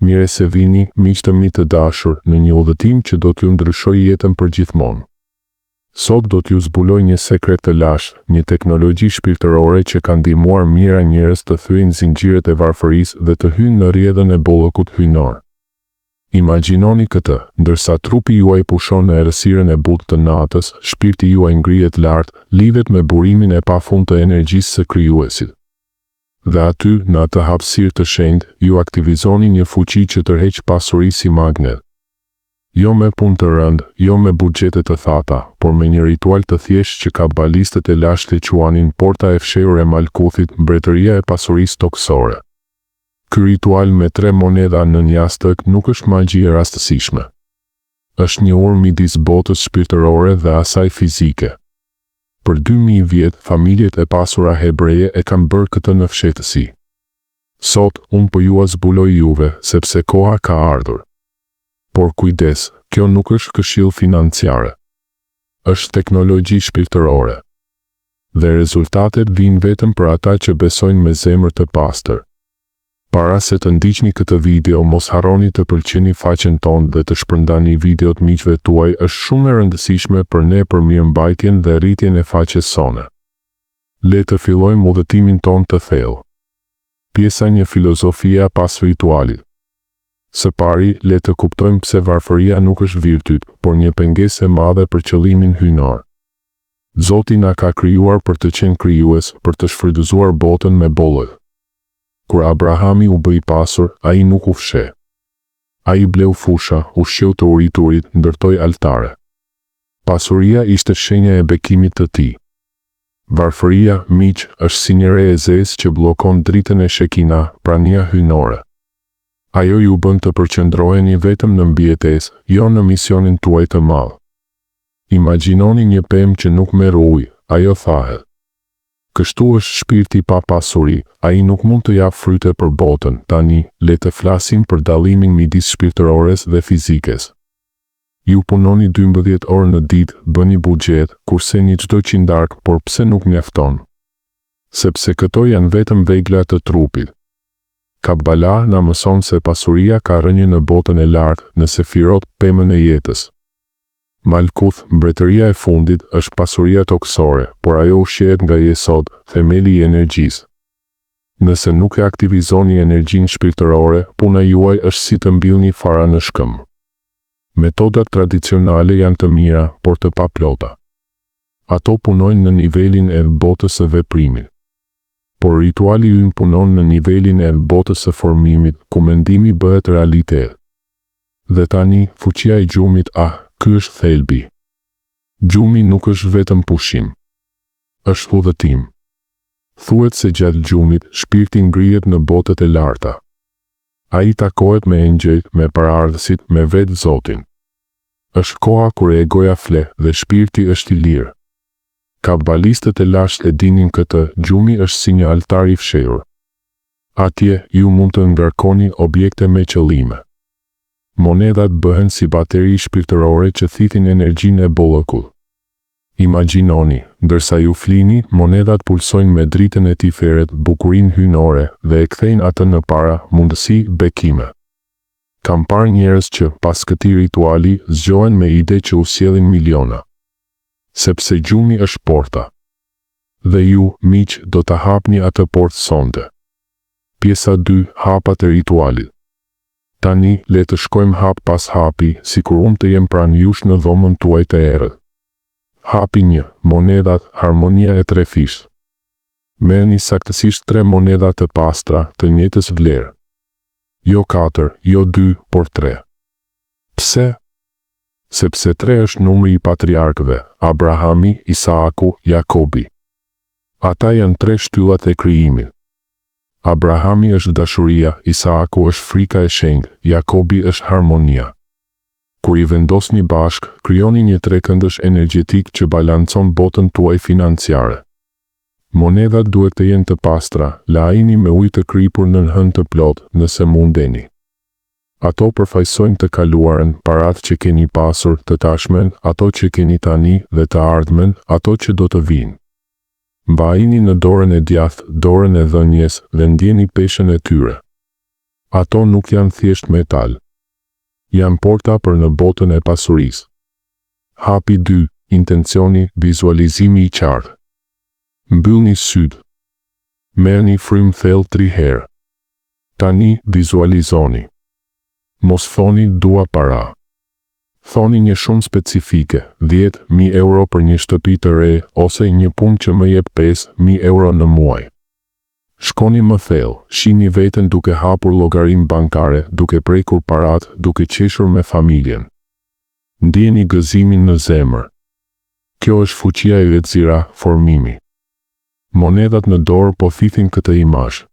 Mire se vini, miq të mi të dashur, në një udhëtim që do t'ju ndryshojë jetën përgjithmonë. Sot do t'ju zbuloj një sekret të lashtë, një teknologji shpirtërore që ka ndihmuar mijëra njerëz të thyejnë zinxhiret e varfërisë dhe të hyjnë në rrjedhën e bollëkut hyjnor. Imagjinoni këtë, ndërsa trupi juaj pushon në errësirën e butë të natës, shpirti juaj ngrihet lart, lidhet me burimin e pafund të energjisë së krijuesit. Dhe aty, në atë hapësirë të shenjtë, ju aktivizoni një fuqi që tërheq pasuri si magnet. Jo me punë të rëndë, jo me buxhete të thata, por me një ritual të thjeshtë që kabalistët e lashtë e quanin porta e fshehur e Malkuthit, mbretëria e pasurisë toksore. Ky ritual me 3 monedha në një jastëk nuk është magji e rastësishme. Është një urë midis botës shpirtërore dhe asaj fizike. Për 2000 vjet, familjet e pasura hebreje e kanë bërë këtë në fshehtësi. Sot, unë po ju zbuloj juve, sepse koha ka ardhur. Por kujdes, kjo nuk është këshill financiare. Është teknologji shpirtërore. Dhe rezultatet vijnë vetëm për ata që besojnë me zemër të pastër. Para se të ndiqni këtë video, mos harroni të pëlqeni faqen tonë dhe të shpërndani videot miqve tuaj, është shumë e rëndësishme për ne për mirëmbajtjen dhe rritjen e faqes sone. Le të fillojmë udhëtimin tonë të thellë. Pjesa 1: filozofia pas ritualit. Së pari, le të kuptojmë pse varfëria nuk është virtyt, por një pengesë e madhe për qëllimin hyjnor. Zoti na ka krijuar për të qenë krijues, për të shfrytëzuar botën me bollë. Kur Abrahami u bë i pasur, ai nuk u fsheh. Ai bleu fusha, ushqeu të uriturit, ndërtoi altare. Pasuria ishte shenja e bekimit të tij. Varfëria, miq, është si një re e zezë që bllokon dritën e Shekina, prania hyjnore. Ajo ju bën të përqendroheni vetëm në mbijetesë, jo në misionin tuaj të madh. Imagjinoni një pemë që nuk merr ujë, ajo thahet. Kështu është shpirti pa pasuri, ai nuk mund të jap fryte për botën. Tani, le të flasim për dallimin midis shpirtërores dhe fizikes. Ju punoni 12 orë në ditë, bëni buxhet, kurseni çdo qindark, por pse nuk mjafton? Sepse këto janë vetëm vegla të trupit. Kabala na mëson se pasuria ka rënje në botën e lartë, në sefirot, pemën e jetës. Malkuth, mbretëria e fundit, është pasuria toksore, por ajo ushqehet nga Jesod, themeli i energjisë. Nëse nuk e aktivizoni energjinë shpirtërore, puna juaj është si të mbyllni fara në shkëm. Metodat tradicionale janë të mira, por të paplota. Ato punojnë në nivelin e botës së veprimit. Por rituali ynë punon në nivelin e botës së formimit, ku mendimi bëhet realitet. Dhe tani, fuqia e gjumit, ky është thelbi. Gjumi nuk është vetëm pushim. Është udhëtim. Thuhet se gjatë gjumit, shpirti ngrihet në botët e larta. Ai takohet me engjëjt, me paraardhësit, me vetë Zotin. Është koha kur egoja fle dhe shpirti është i lirë. Kabalistët e lashtë e dinin këtë, gjumi është si një altar i fshehur. Atje, ju mund të ngarkoni objekte me qëllime. Monedat bëhen si bateri shpirtërore që thithin energjinë e bollëkut. Imagjinoni, ndërsa ju flini, monedat pulsojnë me dritën e tiferet, bukurinë hyjnore dhe e kthejnë atë në para, mundësi, bekime. Kam parë njerëz që, pas këtij rituali, zgjohen me ide që u sjellin miliona. Sepse gjumi është porta. Dhe ju, miq, do ta hapni atë portë sonte. Pjesa 2: hapat e ritualit. Tani, le të shkojmë hap pas hapi, sikur unë të jem pranë jush në dhomën tuaj të errët. Hapi 1: monedat, harmonia e 3 fish. Merrni saktësisht 3 moneda të pastra, të njëjtës vlerë. Jo 4, jo 2, por 3. Pse? Sepse 3 është numri i patriarkëve, Abrahami, Isaaku, Jakobi. Ata janë 3 shtyllat e krijimit. Abrahami është dashuria, Isaaku është frika e shenjtë, Jakobi është harmonia. Kur i vendosni bashk, krijoni një trekëndësh energjetik që balancon botën tuaj financiare. Monedat duhet të jenë të pastra, lajini me ujë të kripur në hënë të plot, nëse mundeni. Ato përfaqësojnë të kaluarën, paratë që keni pasur, të tashmen, ato që keni tani dhe të ardhmen, ato që do të vinë. Mbajini në dorën e djathtë, dorën e dhënjes dhe ndjeni peshën e tyre. Ato nuk janë thjesht metal. Janë porta për në botën e pasurisë. Hapi 2. Intencioni, vizualizimi i qartë. Mbyllni sytë. Merrni frymë thellë 3 herë. Tani vizualizoni. Mos thoni dua para. Thoni një shumë specifike, 10.000 euro për një shtëpi të re, ose një punë që më jep 5.000 euro në muaj. Shkoni më thellë, shihni veten duke hapur llogarinë bankare, duke prekur parat, duke qeshur me familjen. Ndjeni gëzimin në zemër. Kjo është fuqia e lexira, formimi. Monedat në dorë po thithin këtë imazh.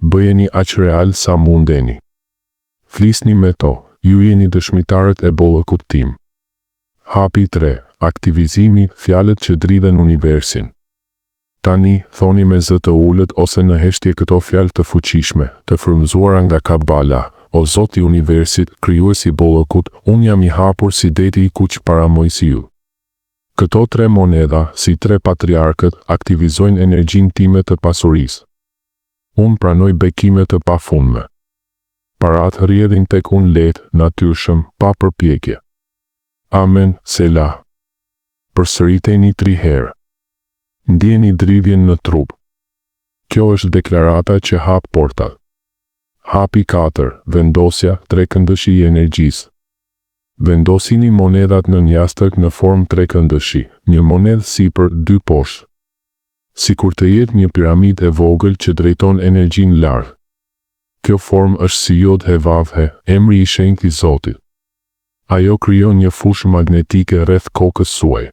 Bëjeni aq real sa mundeni. Flisni me to, ju jeni dëshmitarët e bollëkut tim. Hapi 3. Aktivizimi, fjalët që dridhen universin. Tani, thoni me zë të ullët ose në heshtje këto fjalë të fuqishme, të frymëzuara nga Kabala: O Zoti i universit, krijuesi bollëkut, unë jam i hapur si deti i kuq para Mojsiu. Këto 3 monedha, si 3 patriarkët, aktivizojnë energjinë time të pasurisë. Unë pranoj bekime të pafundme. Parat rrjedhin tek unë lehtë, natyrshëm, pa përpjekje. Amen, Selah. Përsëriteni 3 herë. Ndjeni dridhjen në trup. Kjo është deklarata që hap portat. Hapi 4. Vendosja, trekëndëshi i energjisë. Vendosini monedat në njastëk në formë trekëndëshi, një monedhë sipër, 2 poshtë. Sikur të jetë një piramidë e vogël që drejton energjinë lart. Kjo formë është si Yod He Vav He, emri i shenjtë i Zotit. Ajo krijon një fushë magnetike rreth kokës suaj.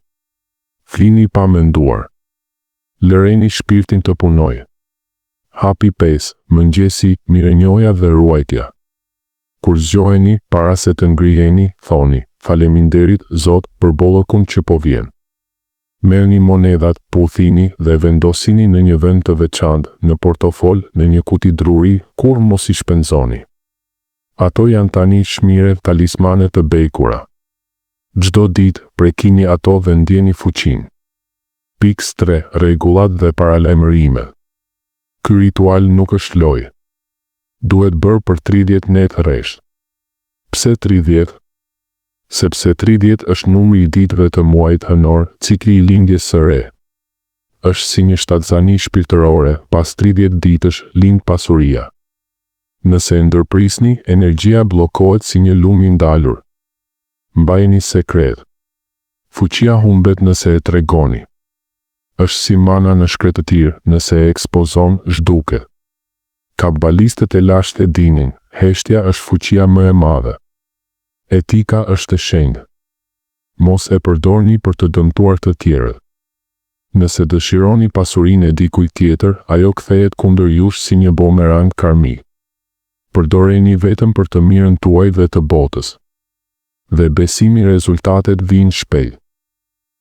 Flini pa menduar. Lëreni shpirtin të punojë. Hapi 5. Mëngjesi, mirënjohja dhe ruajtja. Kur zgjoheni, para se të ngriheni, thoni: Faleminderit, Zot, për bollëkun që po vjen. Merrni monedat, puthini dhe vendosini në një vend të veçantë, në portofol, në një kuti druri, kur mos i shpenzoni. Ato janë tani çmire, talismane të bekura. Çdo ditë, prekini ato dhe ndjeni fuqinë. Pikë 3. Rregullat dhe paralajmërime. Ky ritual nuk është lojë. Duhet bërë për 30 net rresht. Pse 30? Sepse 30 është numri i ditëve të muajit hënor, cikli i lindjes së re. Është si një shtatzani shpirtërore, pas 30 ditësh lind pasuria. Nëse e ndërprisni, energjia bllokohet si një lum i ndalur. Mbajini sekret. Fuqia humbet nëse e tregoni. Është si mana në shkretëtir, nëse e ekspozon, zhduket. Kabalistët e lashtë e dinin, heshtja është fuqia më e madhe. Etika është e shenjtë. Mos e përdorni për të dëmtuar të tjerët. Nëse dëshironi pasurinë e dikujt tjetër, ajo kthehet kundër jush si një bumerang karmik. Përdoreni vetëm për të mirën tuaj dhe të botës. Dhe besimi rezultatet vijnë shpejt.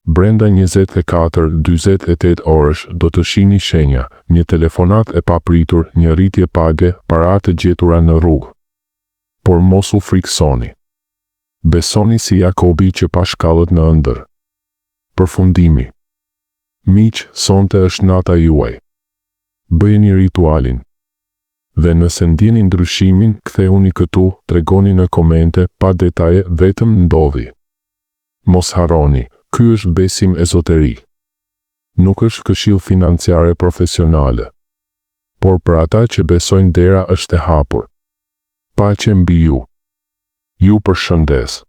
Brenda 24-48 orësh do të shihni shenja, një telefonat e papritur, një rritje page, para të gjetura në rrugë. Por mos u friksoni. Besoni si Jakobi që pa shkallët në ëndër. Përfundimi. Miq, sonte është nata juaj. Bëjeni ritualin. Dhe nëse ndjeni ndryshimin, ktheuni këtu, tregoni në komente, pa detaje, vetëm ndodhi. Mos harroni. Ky është besim ezoterik. Nuk është këshill financiare profesionale. Por për ata që besojnë dera është e hapur. Paqe mbi ju. Ju përshëndes.